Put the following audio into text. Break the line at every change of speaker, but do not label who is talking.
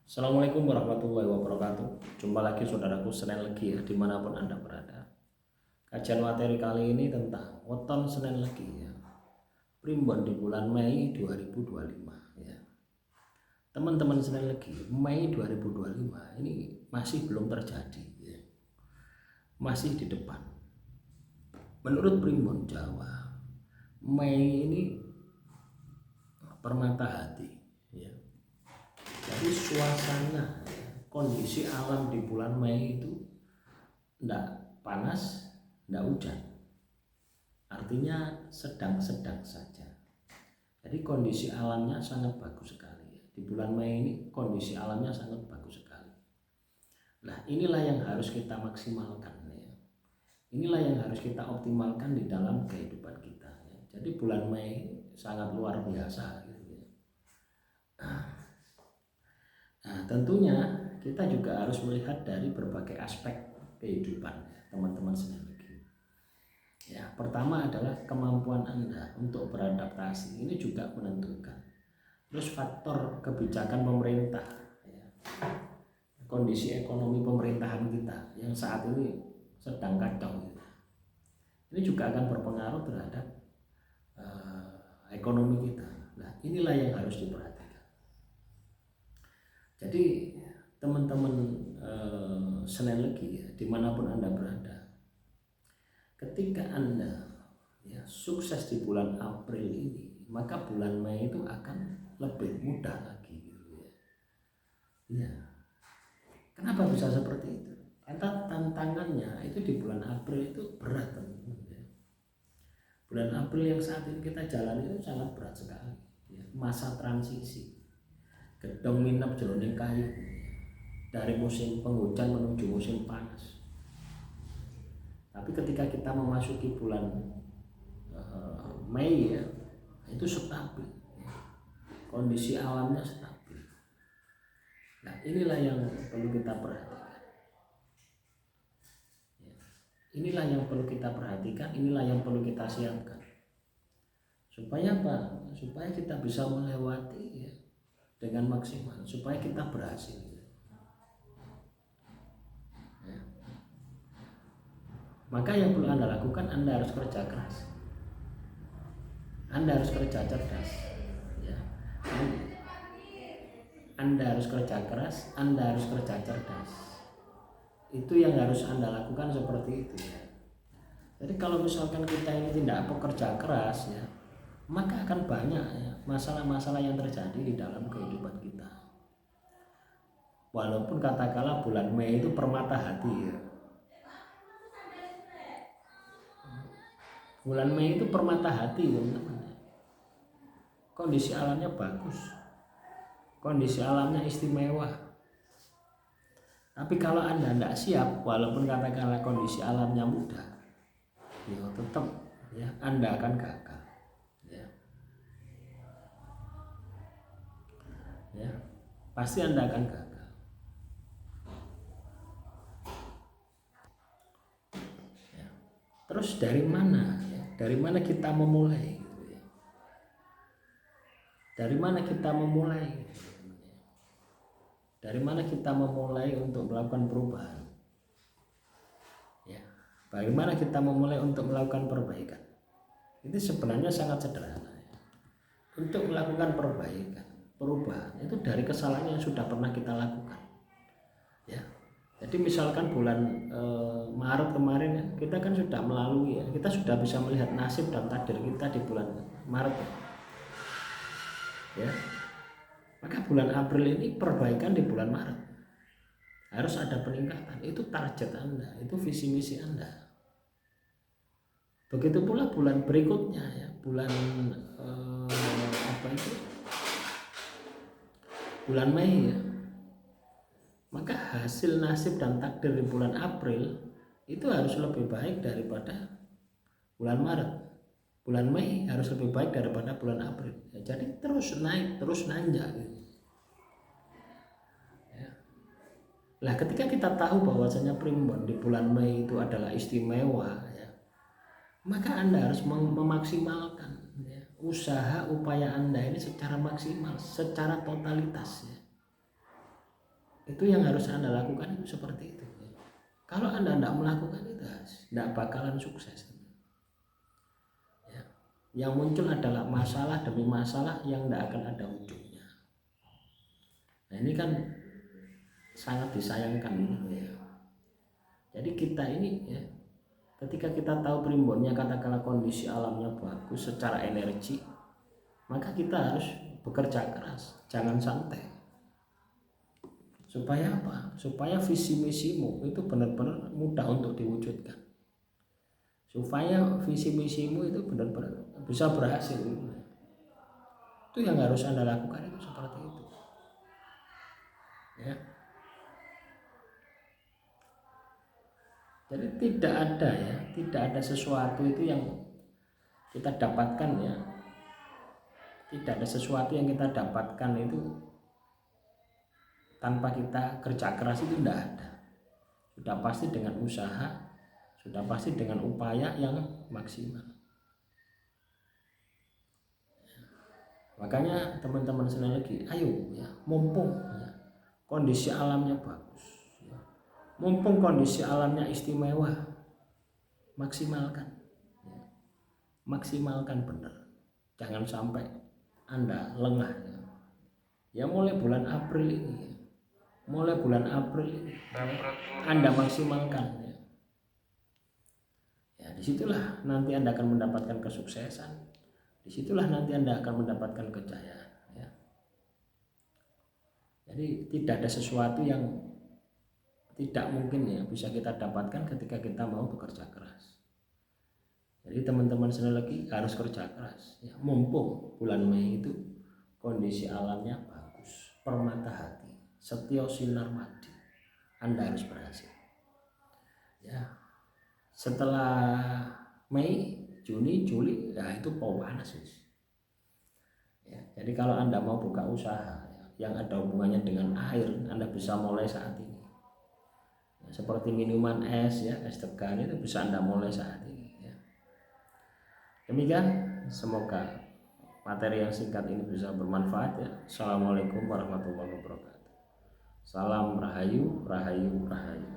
Assalamualaikum warahmatullahi wabarakatuh. Jumpa lagi saudaraku Senin Legi ya, dimanapun Anda berada. Kajian materi kali ini tentang weton Senin Legi ya, primbon di bulan Mei 2025 ya. Teman-teman Senin Legi, Mei 2025 ini masih belum terjadi ya. Masih di depan. Menurut Primbon Jawa, Mei ini permata hati ya. Jadi suasana kondisi alam di bulan Mei itu tidak panas, tidak hujan, artinya sedang-sedang saja. Jadi kondisi alamnya sangat bagus sekali di bulan Mei ini. Kondisi alamnya sangat bagus sekali. Nah, inilah yang harus kita maksimalkan ya. Inilah yang harus kita optimalkan di dalam kehidupan kita ya. Jadi bulan Mei sangat luar biasa gitu ya. Nah, tentunya kita juga harus melihat dari berbagai aspek kehidupan ya, teman-teman Senin Legi. Ya, pertama adalah kemampuan Anda untuk beradaptasi. Ini juga menentukan. Terus faktor kebijakan pemerintah ya. Kondisi ekonomi pemerintahan kita yang saat ini sedang kacau gitu. Ini juga akan berpengaruh terhadap ekonomi kita. Nah, inilah yang harus diperhatikan. Jadi teman-teman Senin Legi ya, dimanapun Anda berada, ketika Anda ya, sukses di bulan April ini, maka bulan Mei itu akan lebih mudah lagi gitu ya. Ya. Kenapa bisa seperti itu? Karena tantangannya itu di bulan April itu berat teman-teman ya. Bulan April yang saat ini kita jalani itu sangat berat sekali ya. Masa transisi, gedong minap jroning kayu, dari musim penghujan menuju musim panas. Tapi ketika kita memasuki bulan Mei ya, itu stabil ya. Kondisi alamnya stabil. Nah, inilah yang perlu kita perhatikan ya. Inilah yang perlu kita perhatikan, inilah yang perlu kita siapkan. Supaya apa? Supaya kita bisa melewati ya, dengan maksimal, supaya kita berhasil ya. Maka yang perlu Anda lakukan, Anda harus kerja keras, Anda harus kerja cerdas ya. Anda harus kerja keras, Anda harus kerja cerdas. Itu yang harus Anda lakukan seperti itu ya. Jadi kalau misalkan kita ini tidak bekerja keras ya, maka akan banyak ya, masalah-masalah yang terjadi di dalam kehidupan kita. Walaupun katakanlah bulan Mei itu permata hati ya. Bulan Mei itu permata hati teman-teman. Kondisi alamnya bagus, kondisi alamnya istimewa. Tapi kalau Anda tidak siap, walaupun katakanlah kondisi alamnya mudah, ya tetap ya Anda akan gagal ya, pasti Anda akan gagal ya. Terus dari mana ya? Dari mana kita memulai gitu ya? Dari mana kita memulai? Dari mana kita memulai untuk melakukan perubahan ya? Bagaimana kita memulai untuk melakukan perbaikan? Itu sebenarnya sangat sederhana ya. Untuk melakukan perbaikan, perubahan itu dari kesalahan yang sudah pernah kita lakukan ya. Jadi misalkan bulan Maret kemarin ya, kita kan sudah melalui ya, kita sudah bisa melihat nasib dan takdir kita di bulan Maret ya. Maka bulan April ini perbaikan di bulan Maret harus ada peningkatan. Itu target Anda, itu visi misi Anda. Begitu pula bulan berikutnya ya, bulan bulan Mei ya. Maka hasil nasib dan takdir di bulan April itu harus lebih baik daripada bulan Maret. Bulan Mei harus lebih baik daripada bulan April ya. Jadi terus naik, terus nanjak gitu ya. Nah, ketika kita tahu bahwasanya primbon di bulan Mei itu adalah istimewa ya, maka Anda harus memaksimalkan ya, usaha upaya Anda ini secara maksimal, secara totalitas ya. Itu yang harus Anda lakukan itu seperti itu. Kalau Anda tidak melakukan itu, tidak bakalan sukses. Ya. Yang muncul adalah masalah demi masalah yang tidak akan ada ujungnya. Nah ini kan sangat disayangkan gitu ya. Jadi kita ini ya, ketika kita tahu primbonnya katakanlah kondisi alamnya bagus secara energi, maka kita harus bekerja keras, jangan santai. Supaya apa? Supaya visi misimu itu benar-benar mudah untuk diwujudkan. Supaya visi misimu itu benar-benar bisa berhasil. Itu yang harus Anda lakukan itu seperti itu. Ya. Jadi tidak ada sesuatu itu yang kita dapatkan ya. Tidak ada sesuatu yang kita dapatkan itu tanpa kita kerja keras, itu tidak ada. Sudah pasti dengan usaha, sudah pasti dengan upaya yang maksimal. Makanya teman-teman sekali lagi, ayo ya, mumpung ya, kondisi alamnya bagus, ya. Mumpung kondisi alamnya istimewa, maksimalkan, ya. Maksimalkan benar. Jangan sampai Anda lengah. Ya mulai bulan April ini, Anda maksimalkan. Ya disitulah nanti Anda akan mendapatkan kesuksesan. Disitulah nanti Anda akan mendapatkan kejayaan. Ya. Jadi tidak ada sesuatu yang tidak mungkin ya bisa kita dapatkan ketika kita mau bekerja keras. Jadi teman-teman sekali lagi harus kerja keras. Ya, mumpung bulan Mei itu kondisi alamnya bagus, permata hati, setio sinar mati, Anda harus berhasil. Ya, setelah Mei, Juni, Juli, ya itu panas. Ya, jadi kalau Anda mau buka usaha yang ada hubungannya dengan air, Anda bisa mulai saat ini. Ya, seperti minuman es ya, es degan itu bisa Anda mulai saat ini. Ya. Demikian, semoga materi yang singkat ini bisa bermanfaat ya. Assalamualaikum warahmatullahi wabarakatuh. Salam Rahayu, Rahayu, Rahayu.